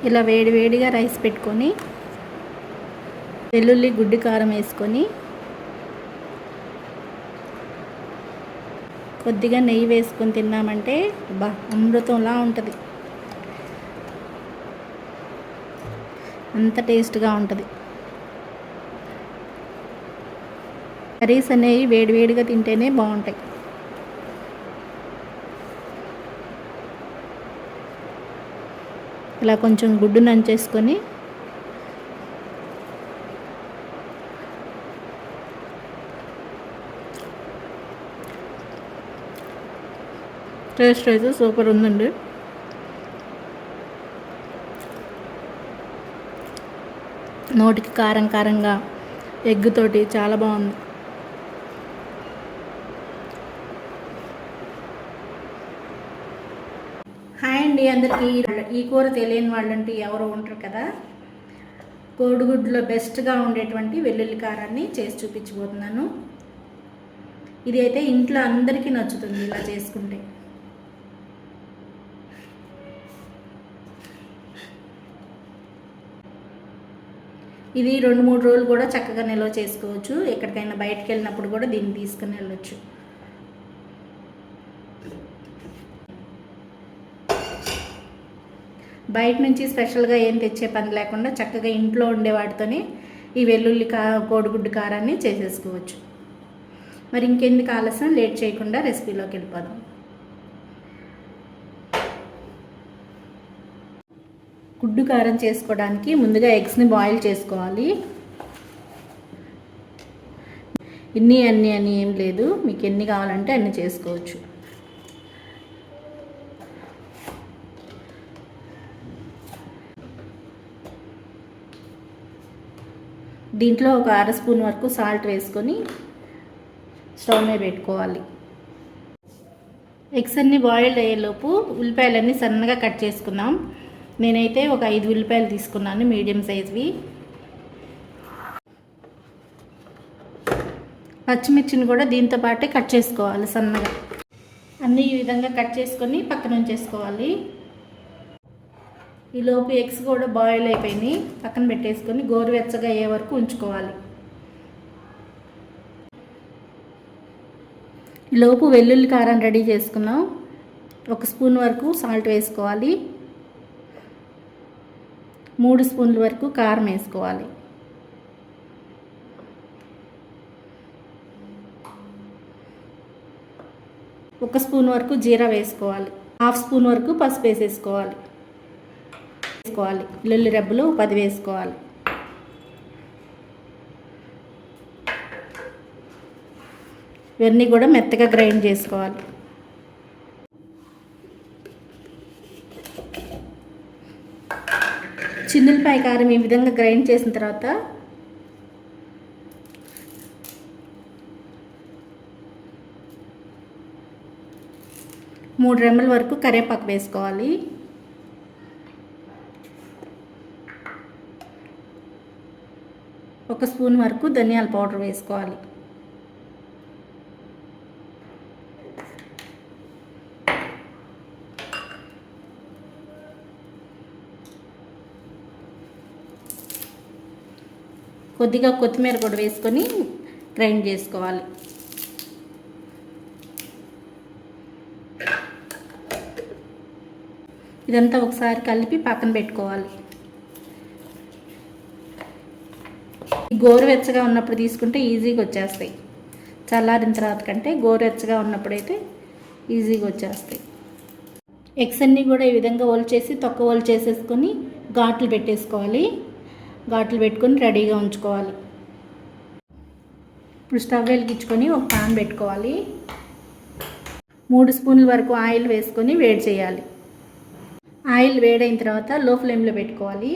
ఇలా వేడివేడిగా రైస్ పెట్టుకొని వెల్లుల్లి గుడ్డు కారం వేసుకొని కొద్దిగా నెయ్యి వేసుకొని తిన్నామంటే అమృతంలా ఉంటుంది. అంత టేస్ట్గా ఉంటుంది. కర్రీస్ అనేవి వేడివేడిగా తింటేనే బాగుంటాయి. ఇలా కొంచెం గుడ్డు నంచేసుకొని టేస్ట్ అయితే సూపర్ ఉందండి. నోటికి కారం కారంగా ఎగ్గుతోటి చాలా బాగుంది. హాయ్ అండి అందరికీ. ఈ కూర తెలియని వాళ్ళంటే ఎవరు ఉంటారు కదా. కోడిగుడ్లో బెస్ట్గా ఉండేటువంటి వెల్లుల్లి కారాన్ని చేసి చూపించబోతున్నాను. ఇది అయితే ఇంట్లో అందరికీ నచ్చుతుంది ఇలా చేసుకుంటే. ఇది 2-3 రోజులు కూడా చక్కగా నిల్వ చేసుకోవచ్చు. ఎక్కడికైనా బయటకు వెళ్ళినప్పుడు కూడా దీన్ని తీసుకుని వెళ్ళొచ్చు. బయట నుంచి స్పెషల్గా ఏం తెచ్చే పని లేకుండా చక్కగా ఇంట్లో ఉండే వాటితోనే ఈ వెల్లుల్లి కోడిగుడ్డు కారాన్ని చేసేసుకోవచ్చు. మరి ఇంకెందుకు ఆలస్యం, లేట్ చేయకుండా రెసిపీలోకి వెళ్ళిపోదాం. గుడ్డు కారం చేసుకోవడానికి ముందుగా ఎగ్స్ని బాయిల్ చేసుకోవాలి. అన్నీ అని ఏం లేదు, మీకు ఎన్ని కావాలంటే అన్ని చేసుకోవచ్చు. దీంట్లో ఒక 1/2 స్పూన్ వరకు సాల్ట్ వేసుకొని స్టవ్ మీద పెట్టుకోవాలి. ఎగ్స్ అన్నీ బాయిల్డ్ అయ్యేలోపు ఉల్లిపాయలన్నీ సన్నగా కట్ చేసుకుందాం. నేనైతే ఒక 5 ఉల్లిపాయలు తీసుకున్నాను, మీడియం సైజ్వి. పచ్చిమిర్చిని కూడా దీంతో పాటే కట్ చేసుకోవాలి సన్నగా. అన్నీ ఈ విధంగా కట్ చేసుకొని పక్కన ఉంచేసుకోవాలి. ఈలోపు ఎగ్స్ కూడా బాయిల్ అయిపోయినాయి, పక్కన పెట్టేసుకొని గోరువెచ్చగా అయ్యే వరకు ఉంచుకోవాలి. ఈలోపు వెల్లుల్లి కారం రెడీ చేసుకున్నాం. 1 స్పూన్ వరకు సాల్ట్ వేసుకోవాలి. 3 స్పూన్ల వరకు కారం వేసుకోవాలి. ఒక స్పూన్ వరకు జీరా వేసుకోవాలి. 1/2 స్పూన్ వరకు పసుపు వేసుకోవాలి. వెల్లుల్లి రెబ్బలు 10 వేసుకోవాలి. ఇవన్నీ కూడా మెత్తగా గ్రైండ్ చేసుకోవాలి. చిన్నులపాయ కారం ఈ విధంగా గ్రైండ్ చేసిన తర్వాత మూడు రెమ్మల వరకు కరివేపాకు వేసుకోవాలి. ఒక స్పూన్ వరకు ధనియాల పౌడర్ వేసుకోవాలి. కొద్దిగా కొత్తిమీర కూడా వేసుకొని గ్రైండ్ చేసుకోవాలి. ఇదంతా ఒకసారి కలిపి పక్కన పెట్టుకోవాలి. గోరువెచ్చగా ఉన్నప్పుడు తీసుకుంటే ఈజీగా వచ్చేస్తాయి. చల్లారిన తర్వాత కంటే గోరువెచ్చగా ఉన్నప్పుడైతే ఈజీగా వచ్చేస్తాయి. ఎగ్స్ అన్నీ కూడా ఈ విధంగా ఒలిచేసి తొక్క ఒలిచేసేసుకొని ఘాట్లు పెట్టేసుకోవాలి. ఘాట్లు పెట్టుకొని రెడీగా ఉంచుకోవాలి. ఇప్పుడు స్టవ్ వెలిగించుకొని ఒక పాన్ పెట్టుకోవాలి. 3 స్పూన్ల వరకు ఆయిల్ వేసుకొని వేడి చేయాలి. ఆయిల్ వేడైన తర్వాత లో ఫ్లేమ్లో పెట్టుకోవాలి.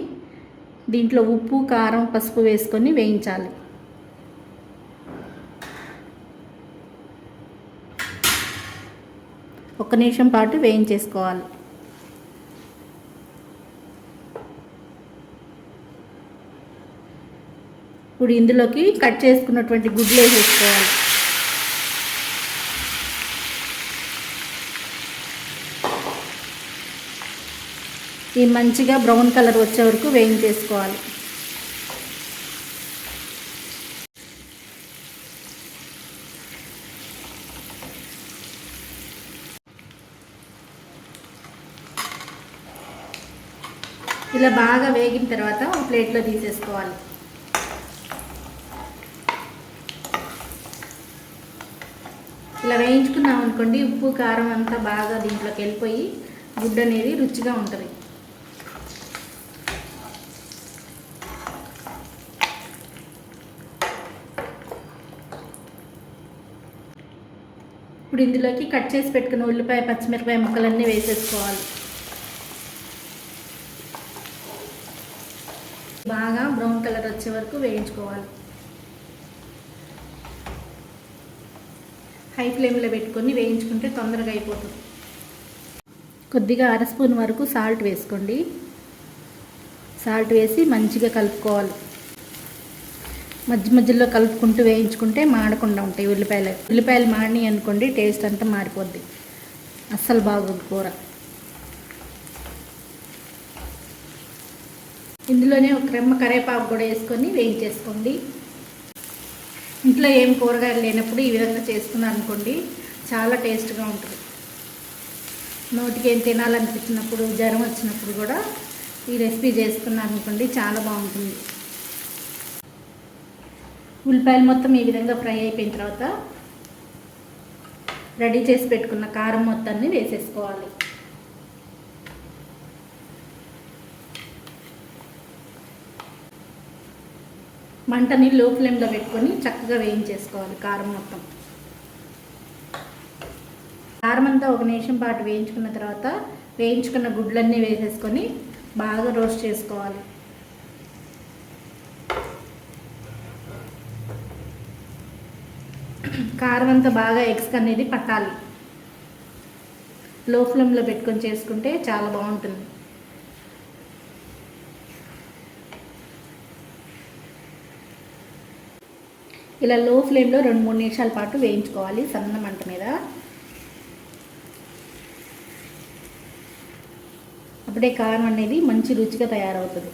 దీంట్లో ఉప్పు, కారం, పసుపు వేసుకొని వేయించాలి. ఒక నిమిషం పాటు వేయించేసుకోవాలి. ఇప్పుడు ఇందులోకి కట్ చేసుకున్నటువంటి గుడ్లు వేసేసుకోవాలి. ఈ మంచిగా బ్రౌన్ కలర్ వచ్చే వరకు వేయించేసుకోవాలి. ఇలా బాగా వేగిన తర్వాత ఒక ప్లేట్లో తీసేసుకోవాలి. ఇలా వేయించుకున్నాం అనుకోండి, ఉప్పు కారం అంతా బాగా దీంట్లోకి వెళ్ళిపోయి గుడ్డు అనేది రుచిగా ఉంటుంది. ఇప్పుడు ఇందులోకి కట్ చేసి పెట్టుకున్న ఉల్లిపాయ పచ్చిమిరపాయ ముక్కలన్నీ వేసేసుకోవాలి. బాగా బ్రౌన్ కలర్ వచ్చే వరకు వేయించుకోవాలి. హై ఫ్లేమ్లో పెట్టుకొని వేయించుకుంటే తొందరగా అయిపోతుంది. కొద్దిగా 1/2 స్పూన్ వరకు సాల్ట్ వేసుకోండి. సాల్ట్ వేసి మంచిగా కలుపుకోవాలి. మధ్యలో కలుపుకుంటూ వేయించుకుంటే మాడకుండా ఉంటాయి ఉల్లిపాయలు మాడినాయి అనుకోండి, టేస్ట్ అంతా మారిపోద్ది, అస్సలు బాగోదు కూర. ఇందులోనే ఒక రెమ్మ కరివేపాకు కూడా వేసుకొని వేయించేసుకోండి. ఇంట్లో ఏం కూరగాయలు లేనప్పుడు ఈ విధంగా చేసుకున్నారు అనుకోండి, చాలా టేస్ట్గా ఉంటుంది. నోటికి ఏం తినాలనిపించినప్పుడు, జ్వరం వచ్చినప్పుడు కూడా ఈ రెసిపీ చేసుకున్నారు అనుకోండి, చాలా బాగుంటుంది. ఉల్లిపాయలు మొత్తం ఈ విధంగా ఫ్రై అయిపోయిన తర్వాత రెడీ చేసి పెట్టుకున్న కారం మొత్తాన్ని వేసేసుకోవాలి. మంటని లో ఫ్లేమ్లో పెట్టుకొని చక్కగా వేయించేసుకోవాలి కారం మొత్తం. కారం అంతా 1 నిమిషం పాటు వేయించుకున్న తర్వాత వేయించుకున్న గుడ్లన్నీ వేసేసుకొని బాగా రోస్ట్ చేసుకోవాలి. కారం అంతా బాగా ఎగ్స్ అనేది పట్టాలి. లో ఫ్లేమ్లో పెట్టుకొని చేసుకుంటే చాలా బాగుంటుంది. ఇలా లో ఫ్లేమ్లో 2-3 నిమిషాల పాటు వేయించుకోవాలి సన్న మంట మీద. అప్పుడే కారం అనేది మంచి రుచిగా తయారవుతుంది.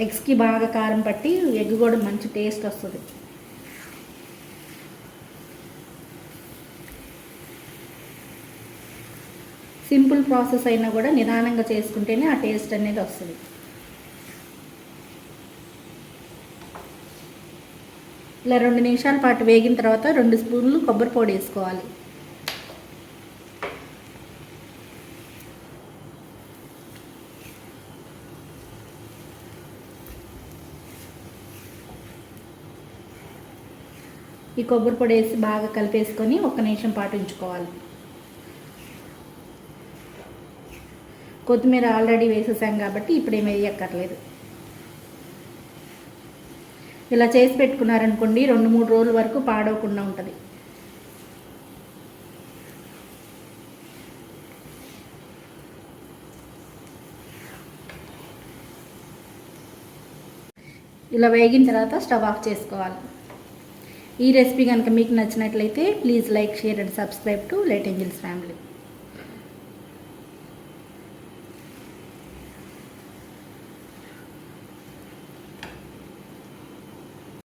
ఎగ్స్కి బాగా కారం పట్టి ఎగ్ కూడా మంచి టేస్ట్ వస్తుంది. సింపుల్ ప్రాసెస్ అయినా కూడా నిదానంగా చేసుకుంటేనే ఆ టేస్ట్ అనేది వస్తుంది. ఇలా 2 నిమిషాల పాటు వేగిన తర్వాత 2 స్పూన్లు కొబ్బరి పొడి వేసుకోవాలి. ఈ కొబ్బరి పొడి వేసి బాగా కలిపేసుకొని 1 నిమిషం పాటు ఉంచుకోవాలి. కొత్తిమీర ఆల్రెడీ వేసేసాం కాబట్టి ఇప్పుడు ఏమి వేయక్కర్లేదు. ఇలా చేసి పెట్టుకున్నారనుకోండి, 2-3 రోజుల వరకు పాడవకుండా ఉంటుంది. ఇలా వేగిన తర్వాత స్టవ్ ఆఫ్ చేసుకోవాలి. ఈ రెసిపీ కనుక మీకు నచ్చినట్లయితే please like, share and subscribe to late angels family.